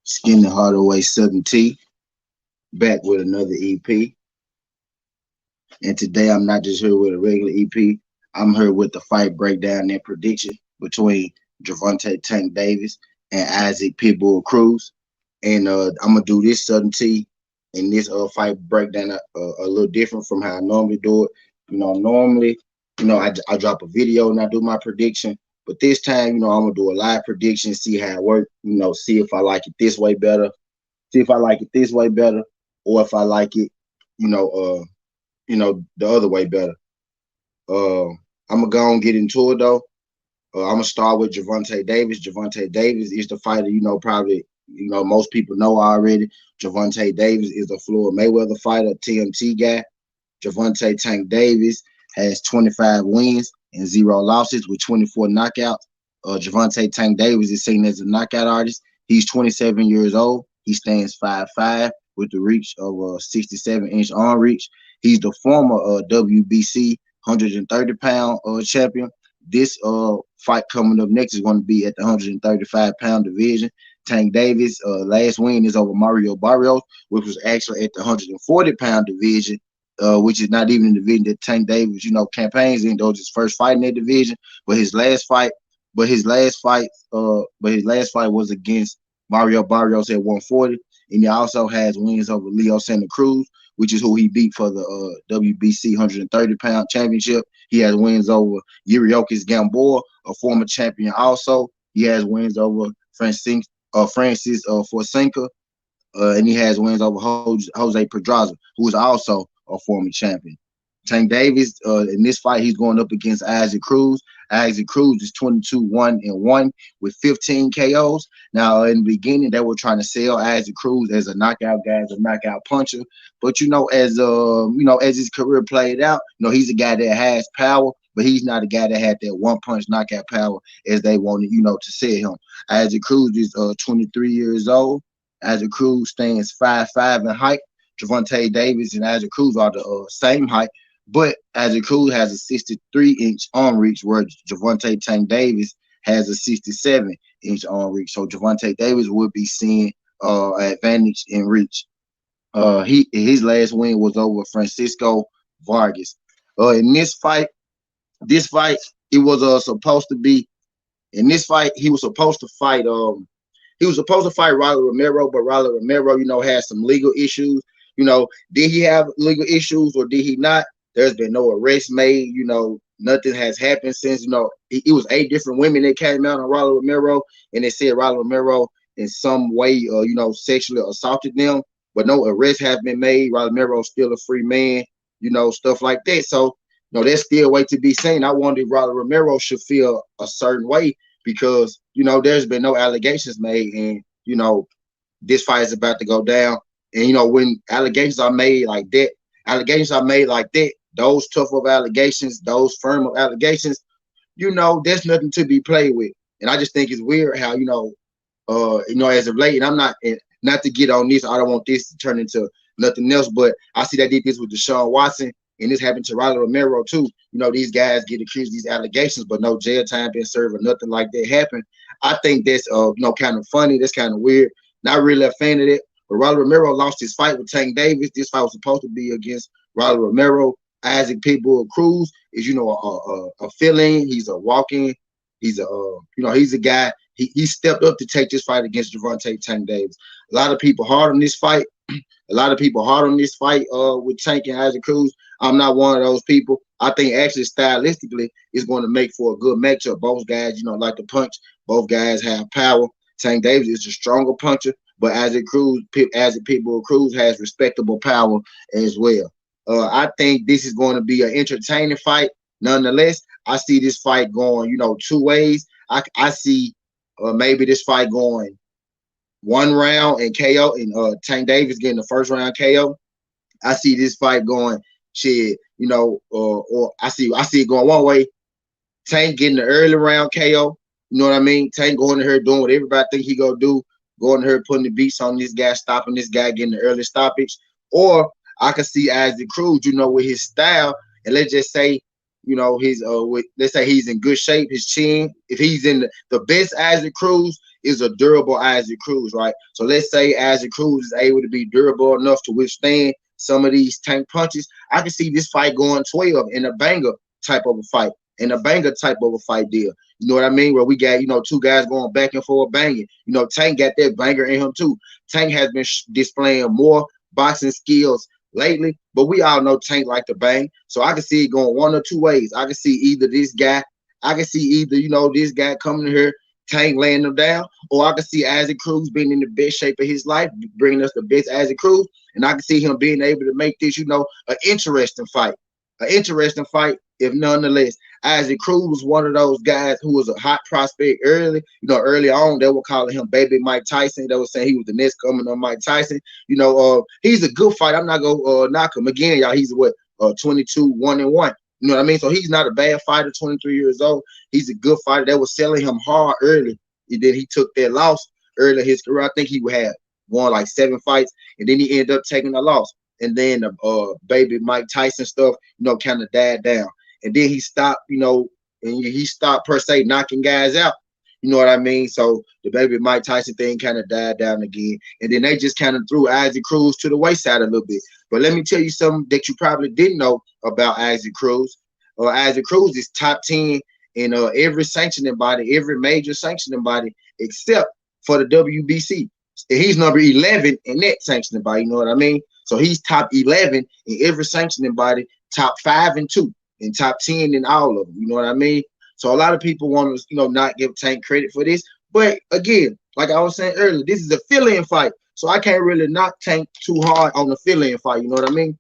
Skin the Harder Way SouthernTea, back with another EP. And today I'm not just here with a regular EP. I'm here with the fight breakdown and prediction between Gervonta Tank Davis and Isaac Pit Bull Cruz. And I'm gonna do this SouthernTea and this fight breakdown a little different from how I normally do it. Normally, I drop a video and I do my prediction. But this time, I'm gonna do a live prediction, see how it works. See if I like it this way better, see if I like it this way better, or if I like it, you know, uh, the other way better. I'm gonna go and get into it though. I'm gonna start with Gervonta Davis. Gervonta Davis is the fighter, probably most people know already. Gervonta Davis is a Floyd Mayweather fighter, TMT guy. Gervonta Tank Davis has 25 wins and 0 losses with 24 knockouts. Gervonta Tank Davis is seen as a knockout artist. He's 27 years old. He stands 5'5" with the reach of a 67-inch arm reach. He's the former WBC 130-pound champion. This fight coming up next is going to be at the 135-pound division. Tank Davis' last win is over Mario Barrios, which was actually at the 140-pound division, which is not even the division that Tank Davis, campaigns in. Though his first fight in that division, but his last fight was against Mario Barrios at 140, and he also has wins over Leo Santa Cruz, which is who he beat for the WBC 130-pound championship. He has wins over Yuriokis Gamboa, a former champion. Also, he has wins over Francis Forsenka, and he has wins over Jose Pedraza, who is also a former champion. Tank Davis, in this fight, he's going up against Isaac Cruz. Isaac Cruz is 22-1-1 with 15 KOs. Now, in the beginning, they were trying to sell Isaac Cruz as a knockout guy, as a knockout puncher. But as his career played out, he's a guy that has power, but he's not a guy that had that one-punch knockout power as they wanted, to sell him. Isaac Cruz is 23 years old. Isaac Cruz stands 5'5" in height. Gervonta Davis and Isaac Cruz are the same height. But Isaac Cruz has a 63-inch arm reach, where Gervonta Tank Davis has a 67-inch arm reach. So Gervonta Davis would be seeing advantage in reach. His last win was over Francisco Vargas. In this fight, it was supposed to be. In this fight, he was supposed to fight. He was supposed to fight Rolly Romero, but Rolly Romero, had some legal issues. Did he have legal issues or did he not? There's been no arrest made. Nothing has happened since. It was 8 different women that came out on Rolly Romero, and they said Rolly Romero in some way, sexually assaulted them, but no arrest has been made. Rolly Romero is still a free man, stuff like that. So, there's still a way to be seen. I wonder if Rolly Romero should feel a certain way because, there's been no allegations made, and, this fight is about to go down. And, when allegations are made like that, those tough of allegations, those firm of allegations, there's nothing to be played with. And I just think it's weird how, as of late, and I'm not to get on this, I don't want this to turn into nothing else, but I see that did this with Deshaun Watson, and this happened to Rolly Romero too. These guys get accused of these allegations, but no jail time been served or nothing like that happened. I think that's kind of funny. That's kind of weird. Not really a fan of it. But Rolly Romero lost his fight with Tank Davis. This fight was supposed to be against Rolly Romero. Isaac Pit Bull Cruz is, a fill-in. He's a walk-in. He's a guy. He stepped up to take this fight against Gervonta Tank Davis. A lot of people hard on this fight. With Tank and Isaac Cruz. I'm not one of those people. I think actually stylistically it's going to make for a good matchup. Both guys, like to punch. Both guys have power. Tank Davis is a stronger puncher, but Isaac Pit Bull Cruz has respectable power as well. I think this is going to be an entertaining fight. Nonetheless, I see this fight going, 2 ways. I see maybe this fight going 1 round and KO, and Tank Davis getting the first round KO. I see this fight going or I see it going one way. Tank getting the early round KO. You know what I mean? Tank going to her doing what everybody think he gonna do, going to her putting the beats on this guy, stopping this guy, getting the early stoppage. Or I could see Isaac Cruz, with his style, and let's just say, let's say he's in good shape, his chin. If he's in the best Isaac Cruz is a durable Isaac Cruz, right? So let's say Isaac Cruz is able to be durable enough to withstand some of these tank punches. I can see this fight going 12 in a banger type of a fight, in a banger type of a fight deal. You know what I mean? Where we got, two guys going back and forth banging. Tank got that banger in him too. Tank has been displaying more boxing skills lately, but we all know Tank like to bang. So I can see it going one or two ways. I can see either this guy, this guy coming here, Tank laying them down, or I can see Isaac Cruz being in the best shape of his life, bringing us the best Isaac Cruz, and I can see him being able to make this, an interesting fight. An interesting fight, if nonetheless. Isaac Cruz was one of those guys who was a hot prospect early. Early on, they were calling him Baby Mike Tyson. They were saying he was the next coming of Mike Tyson. He's a good fight. I'm not gonna knock him again, y'all. He's 22, 1-1. You know what I mean? So he's not a bad fighter, 23 years old. He's a good fighter. They were selling him hard early. And then he took that loss early in his career. I think he had won like 7 fights, and then he ended up taking a loss. And then the Baby Mike Tyson stuff, kind of died down. And then he stopped, and he stopped per se knocking guys out. You know what I mean? So the Baby Mike Tyson thing kind of died down again. And then they just kind of threw Isaac Cruz to the wayside a little bit. But let me tell you something that you probably didn't know about Isaac Cruz. Isaac Cruz is top 10 in every sanctioning body, every major sanctioning body, except for the WBC. And he's number 11 in that sanctioning body. You know what I mean? So he's top 11 in every sanctioning body, top 5 and 2, and top 10 in all of them. You know what I mean? So a lot of people want to, not give Tank credit for this. But again, like I was saying earlier, this is a fill-in fight. So I can't really knock Tank too hard on the fill-in fight. You know what I mean?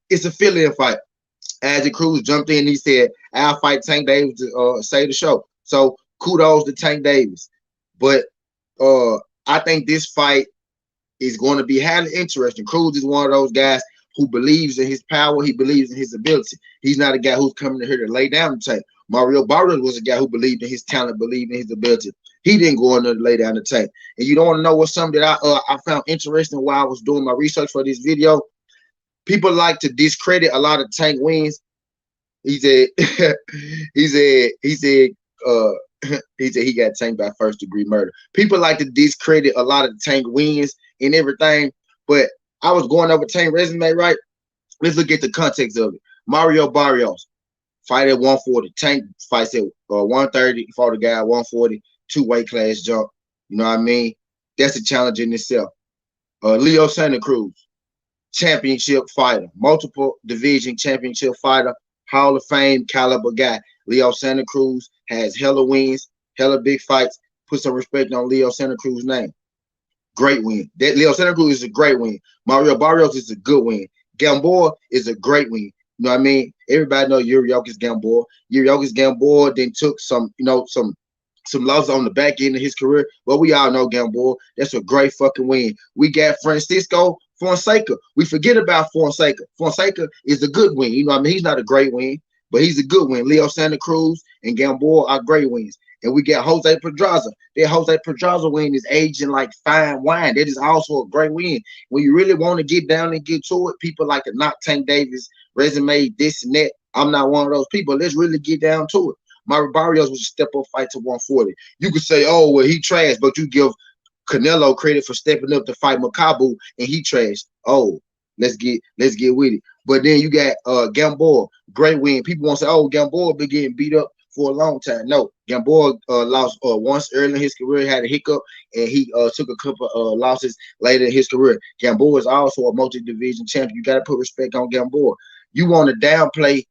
It's a fill-in fight. Isaac Cruz jumped in. He said, I'll fight Tank Davis to save the show. So kudos to Tank Davis. But I think this fight is going to be highly interesting. Cruz is one of those guys who believes in his power. He believes in his ability. He's not a guy who's coming to here to lay down the Tank. Mario Barrios was a guy who believed in his talent, believed in his ability. He didn't go in there to lay down the Tank. And you don't want to know what's something that I found interesting while I was doing my research for this video. People like to discredit a lot of Tank wins. He said he got tanked by first-degree murder. People like to discredit a lot of the Tank wins and everything, but I was going over Tank resume, right? Let's look at the context of it. Mario Barrios fight at 140. Tank fights at 130. He fought a guy at 140, 2 weight class jump. You know what I mean? That's a challenge in itself. Leo Santa Cruz, championship fighter, multiple division championship fighter, Hall of Fame caliber guy. Leo Santa Cruz has hella wins, hella big fights. Put some respect on Leo Santa Cruz's name. Great win. That Leo Santa Cruz is a great win. Mario Barrios is a good win. Gamboa is a great win. You know what I mean? Everybody know Yuriokis Gamboa. Yuriokis Gamboa then took some losses on the back end of his career. But we all know Gamboa. That's a great fucking win. We got Francisco Fonseca. We forget about Fonseca. Fonseca is a good win. You know what I mean? He's not a great win, but he's a good win. Leo Santa Cruz and Gamboa are great wins. And we got Jose Pedraza. That Jose Pedraza win is aging like fine wine. That is also a great win. When you really want to get down and get to it, people like to knock Tank Davis, resume, this and that. I'm not one of those people. Let's really get down to it. Mario Barrios was a step-up fight to 140. You could say, oh, well, he trashed, but you give Canelo credit for stepping up to fight Makabu, and he trashed. Oh, let's get with it. But then you got Gamboa, great win. People want to say, oh, Gamboa been getting beat up for a long time. No, Gamboa lost once early in his career, had a hiccup, and he took a couple losses later in his career. Gamboa is also a multi-division champion. You got to put respect on Gamboa. You want to downplay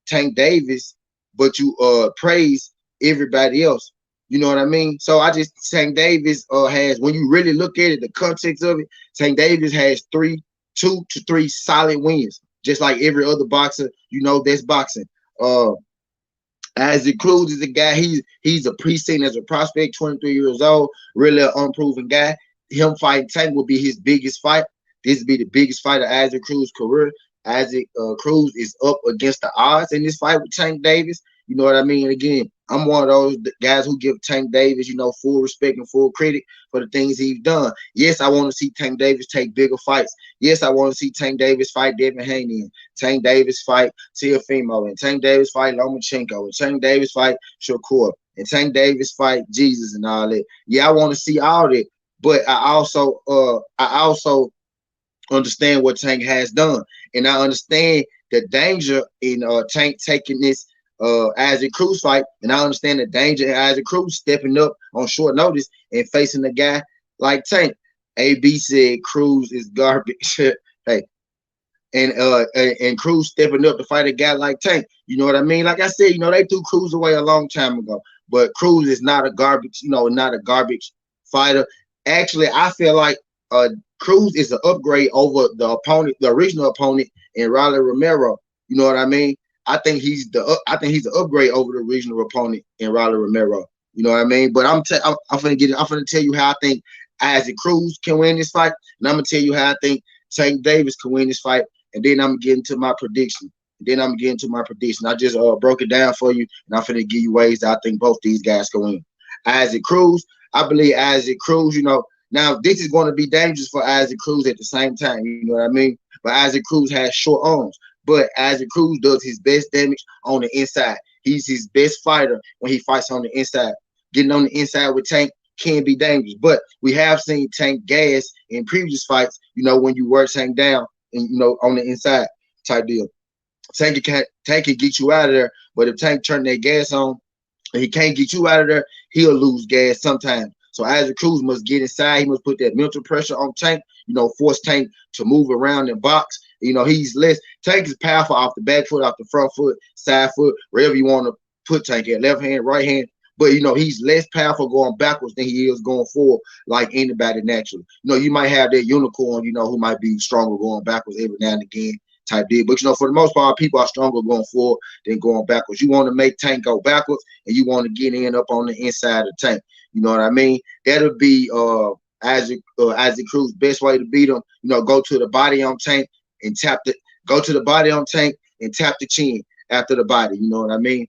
Tank Davis, but you praise everybody else. You know what I mean? So Tank Davis has, when you really look at it, the context of it, Tank Davis has 2 to 3 solid wins, just like every other boxer, that's boxing. Isaac Cruz is a guy, he's a pre-seen as a prospect, 23 years old, really an unproven guy. Him fighting Tank will be his biggest fight. This will be the biggest fight of Isaac Cruz's career. Isaac Cruz is up against the odds in this fight with Tank Davis. You know what I mean? Again, I'm one of those guys who give Tank Davis, full respect and full credit for the things he's done. Yes, I want to see Tank Davis take bigger fights. Yes, I want to see Tank Davis fight Devin Haney, and Tank Davis fight Teofimo, and Tank Davis fight Lomachenko, and Tank Davis fight Shakur, and Tank Davis fight Jesus and all that. Yeah, I want to see all that, but I also understand what Tank has done, and I understand the danger in Tank taking this Isaac Cruz fight, and I understand the danger in Isaac Cruz stepping up on short notice and facing a guy like Tank. AB said Cruz is garbage. Hey, and Cruz stepping up to fight a guy like Tank. You know what I mean? Like I said, they threw Cruz away a long time ago, but Cruz is not a garbage, not a garbage fighter. Actually, I feel like Cruz is an upgrade over the original opponent, in Riley Romero. You know what I mean? I think he's an upgrade over the original opponent in Riley Romero. You know what I mean? But I'm gonna tell you how I think Isaac Cruz can win this fight, and I'm gonna tell you how I think Tank Davis can win this fight, and then I'm getting to my prediction. I just broke it down for you, and I'm finna give you ways that I think both these guys can win. Isaac Cruz, I believe Isaac Cruz. Now this is going to be dangerous for Isaac Cruz at the same time. You know what I mean? But Isaac Cruz has short arms. But Isaac Cruz does his best damage on the inside. He's his best fighter when he fights on the inside. Getting on the inside with Tank can be dangerous. But we have seen Tank gas in previous fights, when you wear Tank down and, on the inside type deal. Tank can get you out of there. But if Tank turn that gas on and he can't get you out of there, he'll lose gas sometimes. So Isaac Cruz must get inside. He must put that mental pressure on Tank, force Tank to move around and box. Tank is powerful off the back foot, off the front foot, side foot, wherever you want to put Tank at, left hand, right hand. But, he's less powerful going backwards than he is going forward, like anybody naturally. You might have that unicorn, who might be stronger going backwards every now and again type deal. But, for the most part, people are stronger going forward than going backwards. You want to make Tank go backwards, and you want to get in up on the inside of Tank. You know what I mean? That'll be Isaac Cruz's best way to beat him. Go to the body on Tank and go to the body on Tank and tap the chin after the body. You know what I mean?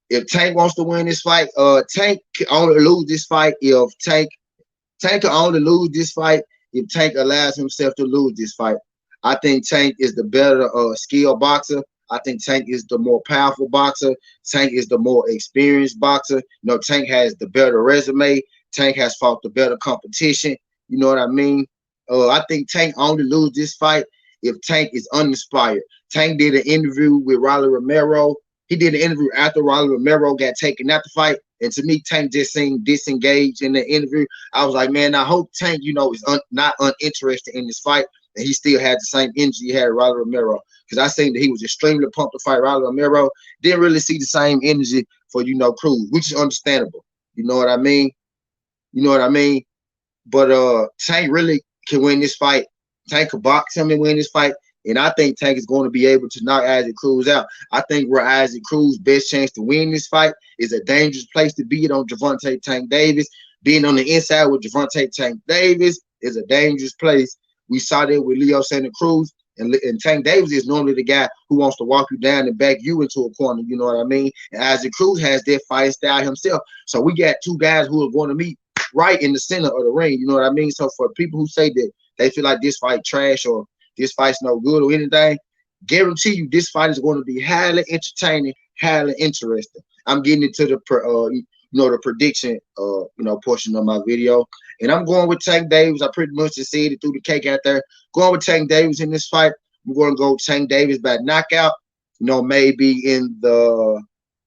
If Tank wants to win this fight, Tank can only lose this fight if Tank can only lose this fight if Tank allows himself to lose this fight. I think Tank is the better skilled boxer. I think Tank is the more powerful boxer. Tank is the more experienced boxer. Tank has the better resume. Tank has fought the better competition. You know what I mean? I think Tank only lose this fight if Tank is uninspired. Tank did an interview with Riley Romero. He did an interview after Riley Romero got taken out the fight. And to me, Tank just seemed disengaged in the interview. I was like, man, I hope Tank, is not uninterested in this fight. And he still had the same energy he had with Riley Romero. Because I seen that he was extremely pumped to fight Riley Romero. Didn't really see the same energy for, Cruz, which is understandable. You know what I mean? But Tank really can win this fight. Tank can box him and win this fight. And I think Tank is going to be able to knock Isaac Cruz out. I think where Isaac Cruz's best chance to win this fight is a dangerous place to be on Gervonta Tank Davis. Being on the inside with Gervonta Tank Davis is a dangerous place. We saw that with Leo Santa Cruz. And Tank Davis is normally the guy who wants to walk you down and back you into a corner. You know what I mean? And Isaac Cruz has that fight style himself. So we got two guys who are going to meet right in the center of the ring. You know what I mean? So for people who say that they feel like this fight trash or this fight's no good or anything, guarantee you this fight is going to be highly entertaining, highly interesting. I'm getting into the the prediction portion of my video, and I'm going with Tank Davis. I pretty much just said it through the cake out there. Going with Tank Davis in this fight. I'm going to go Tank Davis by knockout. Maybe in the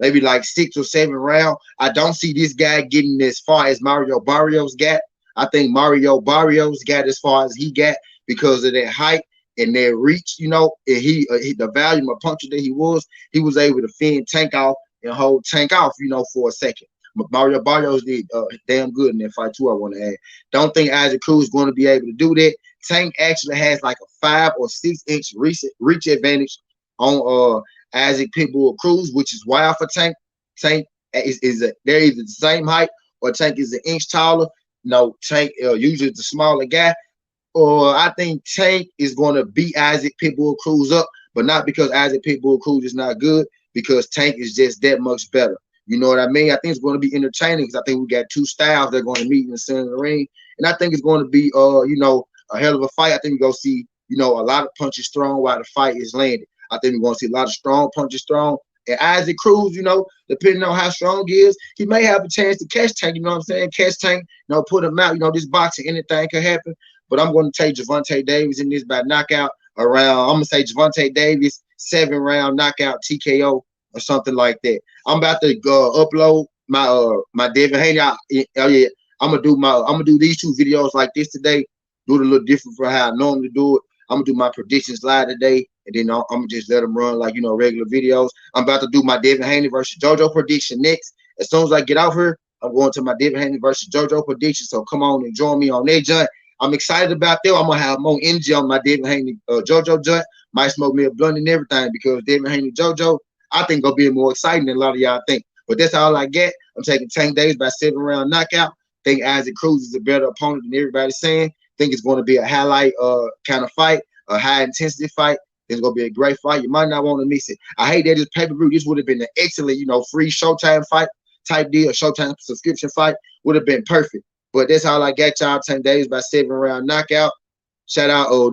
like 6th or 7th round. I don't see this guy getting as far as Mario Barrios got. I think Mario Barrios got as far as he got because of that height and their reach, and he the volume of puncher that he was able to fend Tank off and hold Tank off, for a second. But Mario Barrios did damn good in that fight too, I want to add. Don't think Isaac Cruz is going to be able to do that. Tank actually has like a 5 or 6 inch reach advantage on Isaac Pit Bull Cruz, which is wild for Tank. Tank they're either the same height or Tank is an inch taller. No, Tank usually the smaller guy. Or I think Tank is going to beat Isaac Pit Bull Cruz up, but not because Isaac Pit Bull Cruz is not good. because Tank is just that much better. You know what I mean? I think it's going to be entertaining because I think we got two styles that are going to meet in the center of the ring, and I think it's going to be you know, a hell of a fight. I think we're going to see, you know, a lot of punches thrown while the fight is landed. I think we're going to see a lot of strong punches thrown. And Isaac Cruz, you know, depending on how strong he is, he may have a chance to catch Tank. You know what I'm saying? Catch Tank, you know, put him out. You know, this boxing, anything could happen. But I'm going to take Gervonta Davis in this by knockout around. I'm going to say Gervonta Davis 7-round knockout TKO or something like that. I'm about to upload my Devin Haney. Oh yeah, I'm gonna do these two videos like this today. Do it a little different from how I normally do it. I'm gonna do my predictions live today, and then I'm gonna just let them run like, you know, regular videos. I'm about to do my Devin Haney versus JoJo prediction next. As soon as I get off here, I'm going to my Devin Haney versus JoJo prediction. So come on and join me on that joint. I'm excited about that. I'm gonna have more energy on my Devin Haney JoJo joint. Might smoke me a blunt and everything because Devin Haney JoJo, I think gonna be more exciting than a lot of y'all think. But that's all I get. I'm taking Tank Davis by 7-round knockout. Think Isaac Cruz is a better opponent than everybody's saying. Think it's going to be a highlight kind of fight, a high intensity fight. It's going to be a great fight. You might not want to miss it. I hate that this pay-per-view. This would have been an excellent, you know, free Showtime fight type deal. Showtime subscription fight would have been perfect. But that's all I got, y'all. Tank Davis by 7-round knockout. Shout out. Oh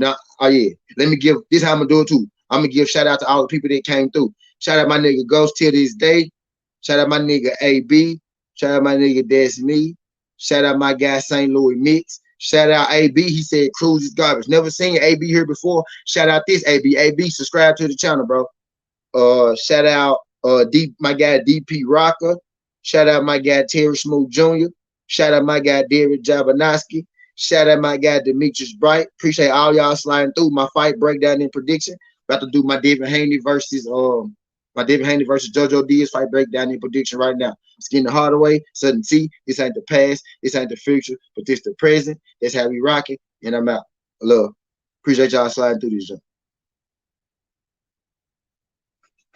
yeah. Let me give this. How I'm gonna do it too. I'm gonna give shout out to all the people that came through. Shout out my nigga Ghost till this day. Shout out my nigga AB. Shout out my nigga That's Me. Shout out my guy St. Louis Mix. Shout out AB. He said Cruz is garbage. Never seen AB here before. Shout out this AB. AB, subscribe to the channel, bro. Shout out my guy DP Rocker. Shout out my guy Terry Smooth Jr. Shout out my guy Derek Jabanoski. Shout out my guy Demetrius Bright. Appreciate all y'all sliding through my fight breakdown and prediction. About to do my Devin Haney versus JoJo Diaz fight breakdown and prediction right now. It's getting the harder way. SouthernTea. This ain't the past. This ain't the future, but this the present. That's how we rock it. And I'm out. Love. Appreciate y'all sliding through this.